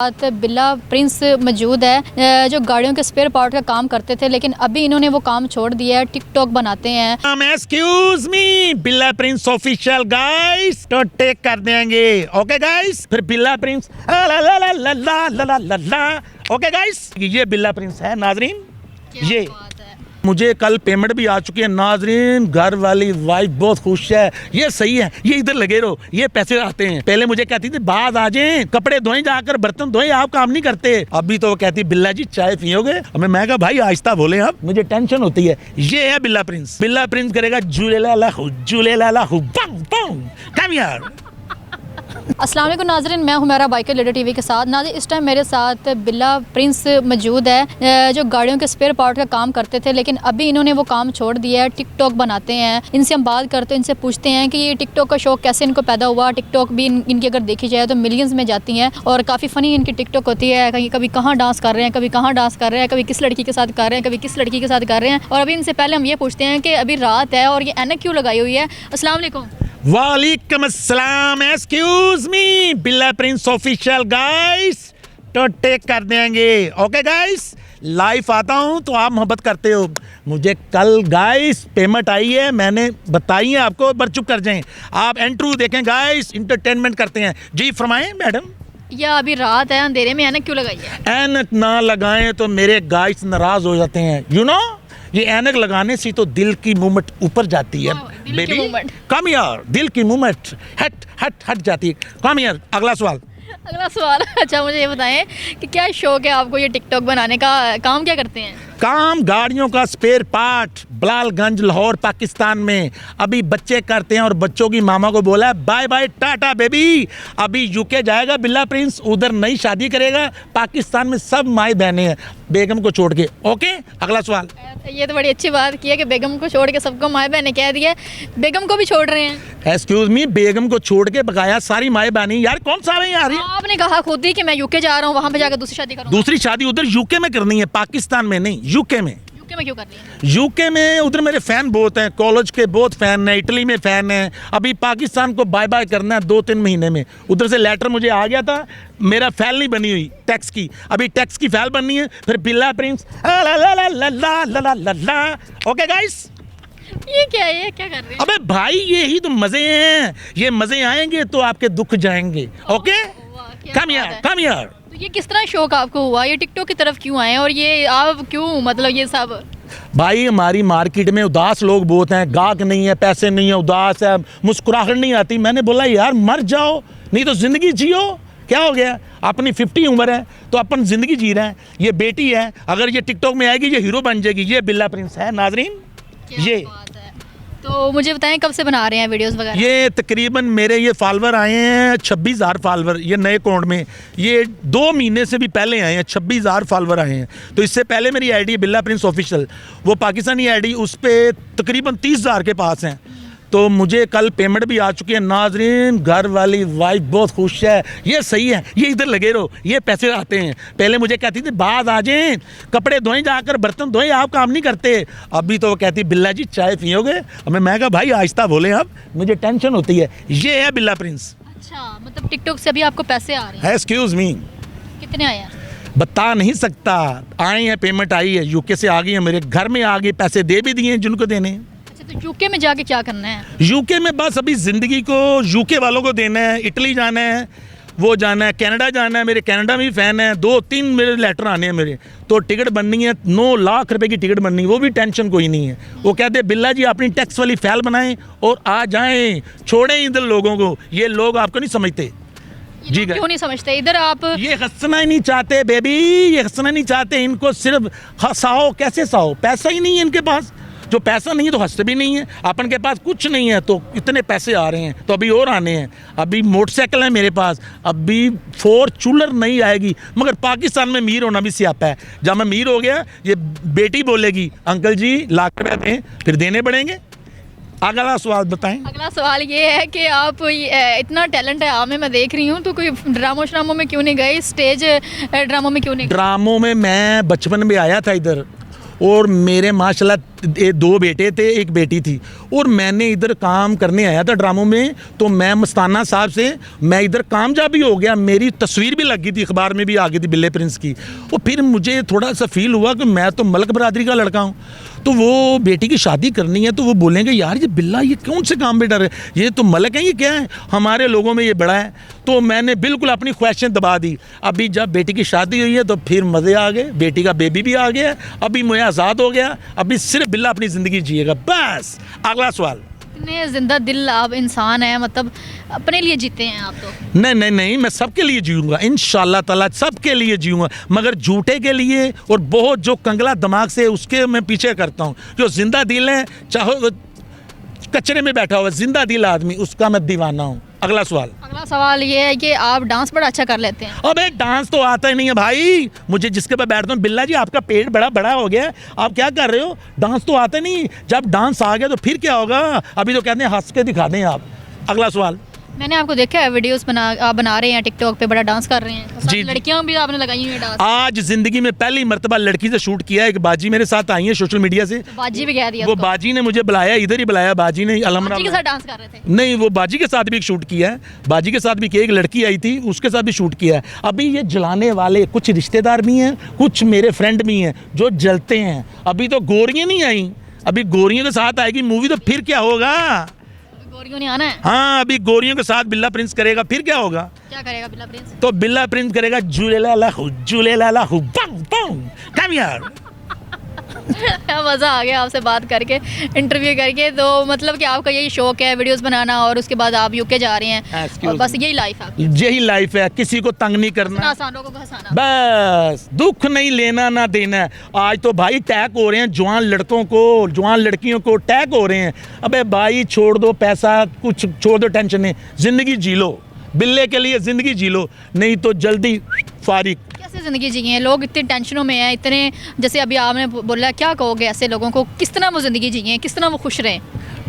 साथ बिल्ला प्रिंस मौजूद है जो गाड़ियों के स्पेयर पार्ट का काम करते थे, लेकिन अभी इन्होंने वो काम छोड़ दिया है, टिकटॉक बनाते हैं। एक्सक्यूज मी, बिल्ला प्रिंस ऑफिशियल गाइस तो टेक कर देंगे। ओके गाइस, फिर बिल्ला प्रिंस ला ला ला ला ला ला ला ला। ओके गाइस, ये बिल्ला प्रिंस है नाजरीन। ये मुझे कल पेमेंट भी आ चुकी है नाजरीन। घर वाली वाइफ बहुत खुश है। ये सही है, ये इधर लगे रहो, ये पैसे आते हैं। पहले मुझे कहती थी बाद आ जाएं, कपड़े धोएं, जाकर बर्तन धोएं, आप काम नहीं करते। अभी तो वो कहती बिल्ला जी चाय पियोगे। मैं कहा भाई आहिस्ता बोले आप, मुझे टेंशन होती है। ये है बिल्ला प्रिंस। बिल्ला प्रिंस करेगा झूले लाला हु कम यार। अस्सलाम वालेकुम नाज़रीन, मैं हुमैरा बाइकर लीडर टीवी के साथ। नाज़रीन इस टाइम मेरे साथ बिल्ला प्रिंस मौजूद है जो गाड़ियों के स्पेयर पार्ट का काम करते थे, लेकिन अभी इन्होंने वो काम छोड़ दिया है, टिकटॉक बनाते हैं। इनसे हम बात करते हैं, इनसे पूछते हैं कि ये टिकटॉक का शौक कैसे इनको पैदा हुआ। टिकटॉक भी इनकी अगर देखी जाए तो मिलियंस में जाती हैं और काफ़ी फ़नी इनकी टिकटॉक होती है। कहीं कभी कहाँ डांस कर रहे हैं, कभी कहाँ डांस कर रहे हैं, कभी किस लड़की के साथ कर रहे हैं, कभी किस लड़की के साथ कर रहे हैं। और अभी इनसे पहले हम ये पूछते हैं कि अभी रात है और ये ऐनक क्यों लगाई हुई है। अस्सलाम वालेकुम। वालेकुम अस्सलाम। एक्सक्यूज मी, बिल्ला प्रिंस ऑफिशियल गाइस तो टेक कर देंगे। ओके गाइस, लाइव आता हूँ तो आप मोहब्बत करते हो। मुझे कल गाइस पेमेंट आई है, मैंने बताई है आपको, पर चुप कर जाएं। आप एंट्रू देखें गाइस, इंटरटेनमेंट करते हैं। जी फरमाएं मैडम। या अभी रात है, अंधेरे में ऐनक क्यों लगाई है? ऐनक ना लगाएं तो मेरे गाइस नाराज हो जाते हैं। यू नो, ये ऐनक लगाने से तो दिल की मूवमेंट ऊपर जाती है। बेबी कम यार, दिल की मूवमेंट हट हट हट जाती है। कम यार, अगला सवाल। अच्छा मुझे ये बताएं कि क्या शौक है आपको ये टिकटॉक बनाने का? काम क्या करते हैं? काम गाड़ियों का स्पेयर पार्ट, बलालगंज लाहौर पाकिस्तान में अभी बच्चे करते हैं और बच्चों की मामा को बोला बाय बाय टाटा बेबी। अभी यूके जाएगा बिल्ला प्रिंस, उधर नई शादी करेगा। पाकिस्तान में सब माई बहनें हैं बेगम को छोड़ के। ओके, अगला सवाल। ये तो बड़ी अच्छी बात की है कि बेगम को छोड़ के सबको माई बहनें कह दिया। बेगम को भी छोड़ रहे हैं? एक्सक्यूज मी, बेगम को छोड़ के बकाया सारी माई बहनें। यार कौन सा है यार? आपने कहा खुद ही कि मैं यूके जा रहा हूँ, वहाँ पे जाकर दूसरी शादी करूँगा। दूसरी शादी उधर यूके में करनी है, पाकिस्तान में नहीं, यूके में। यूके में क्यों करनी है? यूके में उधर मेरे फैन बहुत हैं, कॉलेज के बहुत फैन हैं, इटली में फैन हैं। अभी पाकिस्तान को बाय बाय करना है 2-3 महीने में। उधर से लेटर मुझे आ गया था, मेरा फाइल नहीं बनी हुई टैक्स की, अभी टैक्स की फाइल बननी है। फिर बिल्ला प्रिंस ला ला ला ला ला ला ला ला। ओके गाइस, ये क्या है, ये क्या कर रहे हैं? अबे भाई यही तो मजे हैं, ये मजे आएंगे तो आपके दुख जाएंगे। ओके, कम यार कम यार। तो ये किस तरह शौक आपको हुआ, ये टिकटॉक की तरफ क्यों आए और ये आप क्यों, मतलब ये सब? भाई हमारी मार्केट में उदास लोग बहुत हैं, गाहक नहीं है, पैसे नहीं है, उदास है, मुस्कुराहट नहीं आती। मैंने बोला यार मर जाओ, नहीं तो जिंदगी जियो। क्या हो गया, अपनी 50 उम्र है तो अपन जिंदगी जी रहे हैं। ये बेटी है, अगर ये टिकटॉक में आएगी ये हीरो बन जाएगी। ये बिल्ला प्रिंस है नाजरीन। ये तो मुझे बताएं कब से बना रहे हैं वीडियोस वगैरह? ये तकरीबन मेरे ये फॉलोवर आए हैं 26,000 फॉलोवर, ये नए अकाउंट में। ये 2 महीने से भी पहले आए हैं, 26,000 फॉलोवर आए हैं। तो इससे पहले मेरी आईडी बिल्ला प्रिंस ऑफिशियल, वो पाकिस्तानी आईडी, उस पर तकरीबन 30,000 के पास हैं। तो मुझे कल पेमेंट भी आ चुकी है नाजरीन। घर वाली वाइफ बहुत खुश है। ये सही है, ये इधर लगे रहो, ये पैसे आते हैं। पहले मुझे कहती थी बाद आ जाएं, कपड़े धोएं, जाकर बर्तन धोएं, आप काम नहीं करते। अभी तो वो कहती बिल्ला जी चाय पियोगे। मैं कहा भाई आहिस्ता बोले आप, मुझे टेंशन होती है। ये है बिल्ला प्रिंस। अच्छा, मतलब टिकटॉक से अभी आपको पैसे आ रहे हैं? एक्सक्यूज मी, कितने आए हैं? बता नहीं सकता। आए हैं, पेमेंट आई है, यूके से आ गई है, मेरे घर में आ गई, पैसे दे भी दिए जिनको देने हैं। तो यूके में जाके क्या करना है? यूके में बस अभी ज़िंदगी को यूके वालों को देना है। इटली जाना है, वो जाना है, कनाडा जाना है। मेरे कनाडा में भी फ़ैन है, 2-3 मेरे लेटर आने हैं मेरे। तो टिकट बननी है, 9 लाख रुपए की टिकट बननी है, वो भी टेंशन कोई नहीं है। वो कहते हैं बिल्ला जी अपनी टैक्स वाली फाइल बनाएं और आ जाएं, छोड़ें इधर लोगों को। ये लोग आपको नहीं समझते जी, क्यों नहीं समझते? इधर आप ये हंसना ही नहीं चाहते बेबी, ये हंसना नहीं चाहते। इनको सिर्फ हंसाओ, कैसे हंसाओ? पैसा ही नहीं है इनके पास। जो पैसा नहीं है तो हंसते भी नहीं है। अपन के पास कुछ नहीं है तो इतने पैसे आ रहे हैं, तो अभी और आने हैं। अभी मोटरसाइकिल है मेरे पास, अभी फॉर्च्यूनर नहीं आएगी। मगर पाकिस्तान में अमीर होना भी सियापा है। जब मैं अमीर हो गया, ये बेटी बोलेगी अंकल जी लाख रुपये दें, फिर देने पड़ेंगे। अगला सवाल बताएं। अगला सवाल ये है कि आप इतना टैलेंट है आप में, मैं देख रही हूँ, तो कोई ड्रामों में क्यों नहीं गए? स्टेज ड्रामों में क्यों नहीं? ड्रामों में मैं बचपन में आया था इधर, और मेरे माशाल्लाह दो बेटे थे, एक बेटी थी, और मैंने इधर काम करने आया था ड्रामों में, तो मैं मस्ताना साहब से मैं इधर कामयाब भी हो गया, मेरी तस्वीर भी लगी थी, अखबार में भी आ गई थी बिल्ले प्रिंस की। और फिर मुझे थोड़ा सा फील हुआ कि मैं तो मलक बरादरी का लड़का हूँ, तो वो बेटी की शादी करनी है, तो वो बोलेंगे यार ये बिल्ला ये कौन से काम पे डर है, ये तो मलक है, ये क्या है, हमारे लोगों में ये बड़ा है। तो मैंने बिल्कुल अपनी ख्वाहिशें दबा दी। अभी जब बेटी की शादी हुई है तो फिर मज़े आ गए, बेटी का बेबी भी आ गया, अभी मैं आज़ाद हो गया, अभी सिर्फ बिल्ला अपनी ज़िंदगी जिएगा बस। अगला सवाल। इतने जिंदा दिल आप इंसान हैं, मतलब अपने लिए जीते हैं आप तो। नहीं नहीं नहीं, मैं सबके लिए जीऊँगा इंशाल्लाह ताला, सबके लिए जीऊँगा, मगर झूठे के लिए और बहुत जो कंगला दिमाग से उसके मैं पीछे करता हूँ। जो जिंदा दिल है, चाहे वो कचरे में बैठा हुआ जिंदा दिल आदमी, उसका मैं दीवाना हूँ। अगला सवाल। अगला सवाल ये है कि आप डांस बड़ा अच्छा कर लेते हैं। अबे डांस तो आता ही नहीं है भाई मुझे, जिसके पे बैठता हूँ। बिल्ला जी आपका पेट बड़ा बड़ा हो गया है, आप क्या कर रहे हो, डांस तो आता नहीं। जब डांस आ गया तो फिर क्या होगा, अभी तो कहते हैं हंस के दिखा दें आप। अगला सवाल। मैंने आपको देखा है वीडियोस आप बना रहे हैं टिकटॉक पे, बड़ा डांस कर रहे हैं। जी, लड़कियां भी आपने लगाई हुई है डांस। आज जिंदगी में पहली मर्तबा लड़की से शूट किया है। एक बाजी मेरे साथ आई है सोशल मीडिया से, तो बाजी भी कह दिया वो उसको। बाजी ने मुझे बुलाया, इधर ही बुलाया, बाजी ने बाजी के साथ डांस कर रहे थे। नहीं, वो बाजी के साथ भी एक शूट किया है, बाजी के साथ भी किया, एक लड़की आई थी उसके साथ भी शूट किया है। अभी ये जलाने वाले कुछ रिश्तेदार भी हैं, कुछ मेरे फ्रेंड भी हैं जो जलते हैं। अभी तो गोरियाँ नहीं आई, अभी गोरियों के साथ आएगी मूवी तो फिर क्या होगा। गोरियों ने आना है। हाँ, अभी गोरियों के साथ बिल्ला प्रिंस करेगा, फिर क्या होगा। क्या करेगा बिल्ला प्रिंस? तो बिल्ला प्रिंस करेगा झूले लाला हु बम बम कम यार। मज़ा आ गया आपसे बात करके, इंटरव्यू करके। तो मतलब कि आपका यही शौक है वीडियोस बनाना, और उसके बाद आप यूके जा रहे हैं, और बस यही लाइफ है। यही लाइफ है, किसी को तंग नहीं करना, आसान लोगों को हंसाना, बस दुख नहीं लेना ना देना। आज तो भाई टैग हो रहे हैं जवान लड़कों को, जवान लड़कियों को टैग हो रहे हैं। अबे भाई छोड़ दो पैसा, कुछ छोड़ दो टेंशन नहीं, जिंदगी जी लो, बिल्ले के लिए जिंदगी जी लो, नहीं तो जल्दी फारिग। कैसे ज़िंदगी जी हैं लोग, इतनी टेंशनों में हैं, इतने, जैसे अभी आपने बोला, क्या कहोगे ऐसे लोगों को, किस तरह वो ज़िंदगी जी हैं, किस तरह वो खुश रहें?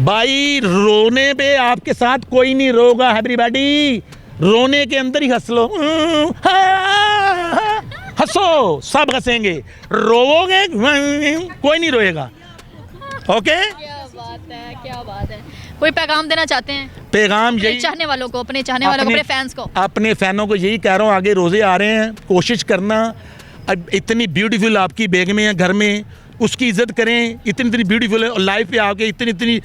भाई रोने पे आपके साथ कोई नहीं रोगा एवरीबॉडी, रोने के अंदर ही हंस लो, हंसो, सब हंसेंगे, रोओगे कोई नहीं रोएगा। ओके, क्या बात है, क्या बात है। कोई पैगाम देना चाहते हैं पैगाम अपने यही, चाहने वालों को, अपने चाहने वालों को, अपने फैंस को? अपने फैनों को यही कह रहा हूँ, आगे रोज़े आ रहे हैं, कोशिश करना, अब इतनी ब्यूटीफुल आपकी बेगमें हैं घर में, उसकी इज्जत करें। इतनी इतनी ब्यूटीफुल है, और लाइफ पे आके इतनी इतनी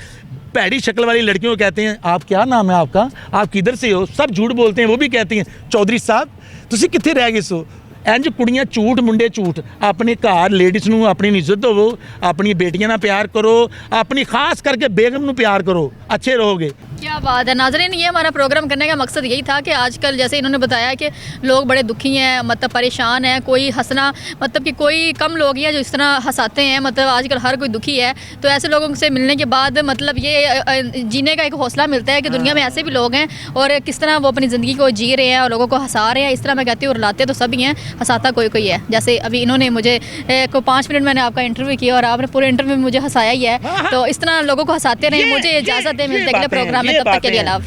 भैड़ी शक्ल वाली लड़कियों को कहते हैं, आप क्या नाम है आपका, आप किधर से हो, सब झूठ बोलते हैं। वो भी कहती हैं चौधरी साहब तुसी कित्थे रह गए सो। इंज कुड़ियाँ झूठ, मुंडे झूठ। अपने घर लेडीज़ नूं अपनी इज्जत दवो, अपनी बेटियां नाल प्यार करो, अपनी खास करके बेगम नूं प्यार करो, अच्छे रहोगे। क्या बात है नाज़रीन, ये हमारा प्रोग्राम करने का मकसद यही था कि आजकल जैसे इन्होंने बताया कि लोग बड़े दुखी हैं, मतलब परेशान हैं, कोई हंसना, मतलब कि कोई कम लोग हैं जो इस तरह हंसाते हैं, मतलब आजकल हर कोई दुखी है। तो ऐसे लोगों से मिलने के बाद मतलब ये जीने का एक हौसला मिलता है कि दुनिया में ऐसे भी लोग हैं, और किस तरह वो अपनी ज़िंदगी को जी रहे हैं और लोगों को हंसा रहे हैं। इस तरह मैं कहती हूँ, रुलाते तो सभी हैं, हंसाता कोई कोई है। जैसे अभी इन्होंने मुझे को 5 मिनट मैंने आपका इंटरव्यू किया और आपने पूरे इंटरव्यू में मुझे हंसाया ही है। तो इस तरह लोगों को हंसाते रहें। मुझे इजाज़त है, मिलते अगले प्रोग्राम में, तब तक के लिए अल्लाह।